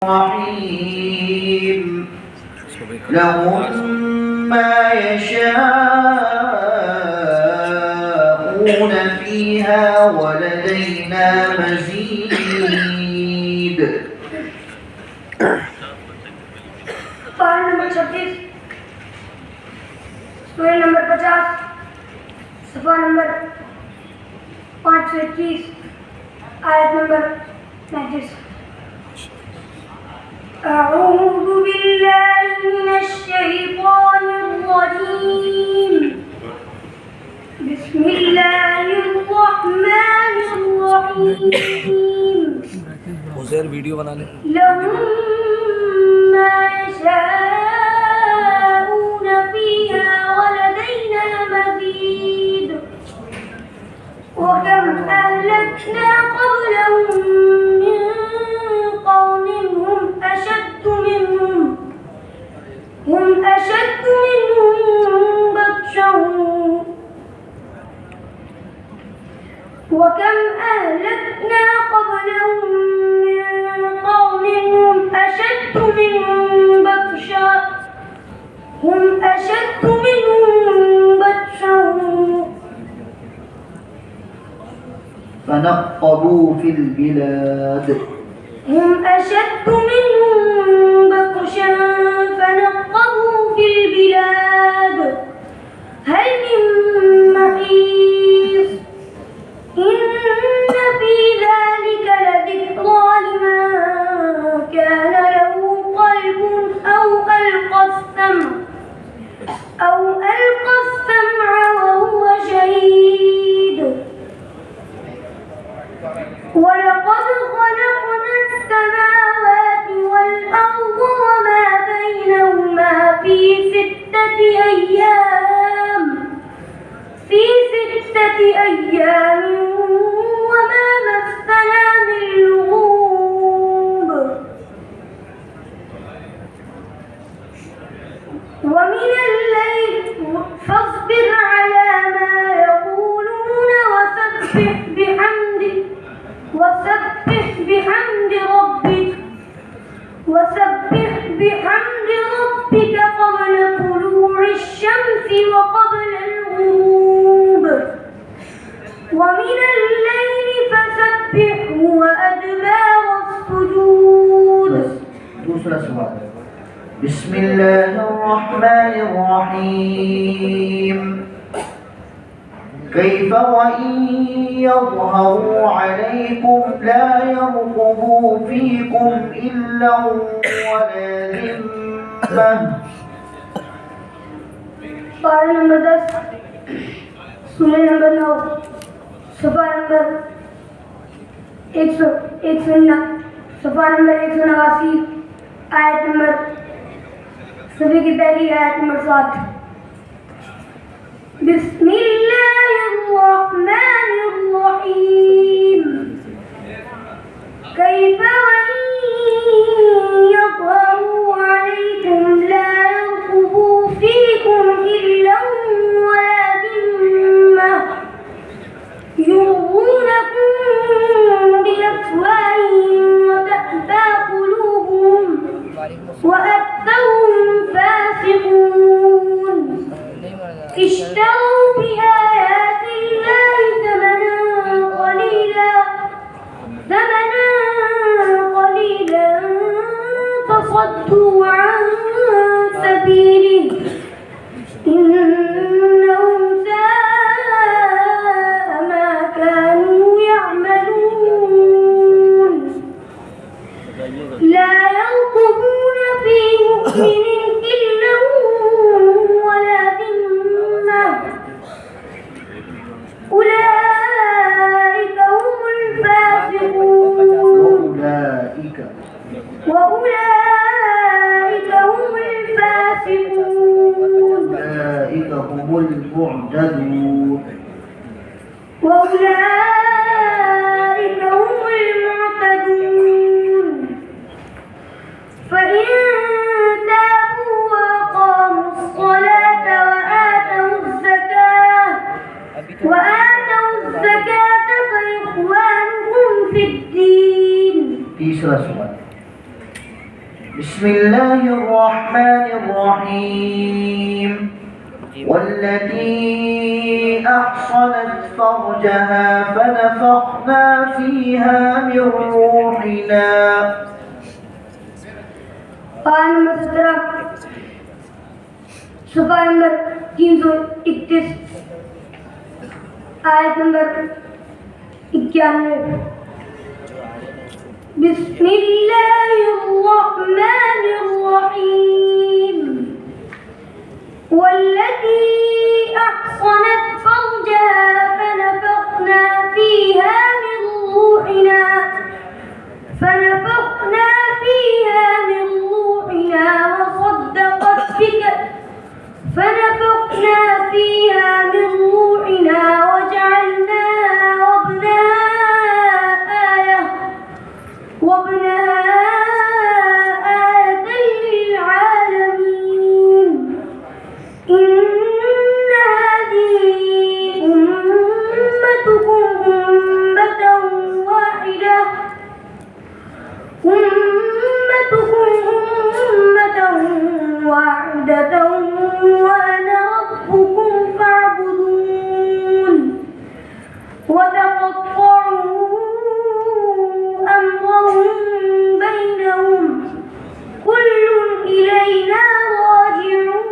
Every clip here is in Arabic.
الرحيم لهم ما يشاءون فيها ولدينا مزيد. पारा नंबर 36 सूरा नंबर 50 सफ़ा नंबर 521 आयत नंबर 35। أعوذ بالله من الشيطان الرجيم بسم الله الرحمن الرحيم उसे वीडियो बना ले। لهم ما يشاءون فيها ولدينا مزيد وكم أهلكنا قبلهم من قرن هم أشد منهم بطشا وكم أهلكنا قبلهم من قرن هم أشد منهم بطشا فنقبوا في البلاد هم أشد منهم بطشا فنقبوا في البلاد هل من محيص إن في ذلك لذكرى لمن كان له قلب أو ألقى السمع وهو شهيد ولقد خلقنا السماوات والأرض وما بينهما في ستة أيام وما مسنا من لغوب ومن الليل فاصبر على ما يقولون وسبح بحمد ربك قبل طلوع الشمس وقبل الغروب ومن الليل فسبحه وأدبار السجود. दूसरा सवाल बिस्मिल्लाह الرحمن الرحيم كيف وإن يظهروا عليكم لا يرقبوا فيكم إلا ولا ذمة. पारा नंबर 10 सूरा नंबर 9 सफ़ा नंबर 189 आयत नंबर सूरे की पहली आयत नंबर 7। बिस्मिल्लाहिर्रहमानिर्रहीम कैफ़ वइन यज़हरू अलैकुम ला यरक़ुबू फ़ीकुम इल्ला वला ज़िम्मा युर्ज़ूनकुम बिअफ़वाहिहिम वतअबा क़ुलूबुहुम وأكثرهم فاسقون اشتروا بآيات الله ثمنا قليلا فصدوا عن سبيله إنهم ساء ما كانوا يعملون لا يرقبون في مؤمن إلا ولا ذمة أولئك هم الفاسقون وأولئك هم الفاسقون أولئك هم المعتدون وأولئك هم المعتدون فإن تابوا وأقاموا الصلاة وآتوا الزكاة فإخوانكم في الدين. तीसरा सवाल بسم الله الرحمن الرحيم والتي أحصنت فرجها فنفخنا فيها من روحنا पारा नंबर 17 सुफा नंबर 331 आयत नंबर 91 बिस्मिल्लाहिर्रहमानिर्रहीम والتي أحصنت فرجها فنفخنا فيها من روحنا وابنها آية للعالمين إن هذه أمتكم أمة واحدة وأنا ربكم فاعبدون وتقطعوا أمرهم بينهم كل إلينا راجعون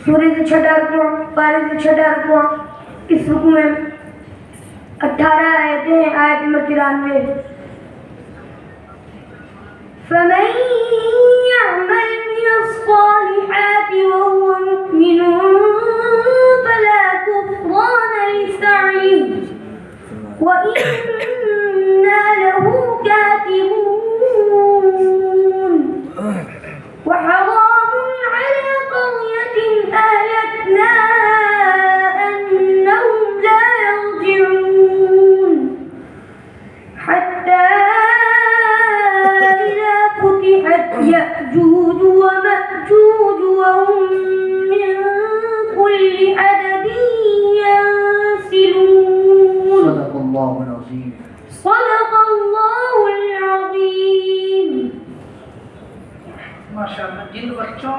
सूर्य से छठा रुकू पारे से छठा रुकू इस रुकू में 18 आयतें हैं आयत नंबर 93 فمن يعمل من الصالحات وهو مؤمن فلا كفران لسعيه وإنا له كاتبون وحرام على قرية أهلكناها أنهم لا يرجعون حتى إذا فتحت يأجوج ومأجوج وهم من كل حدب ينسلون صدق الله العظيم صدق الله العظيم माशाअल्लाह जिन बच्चों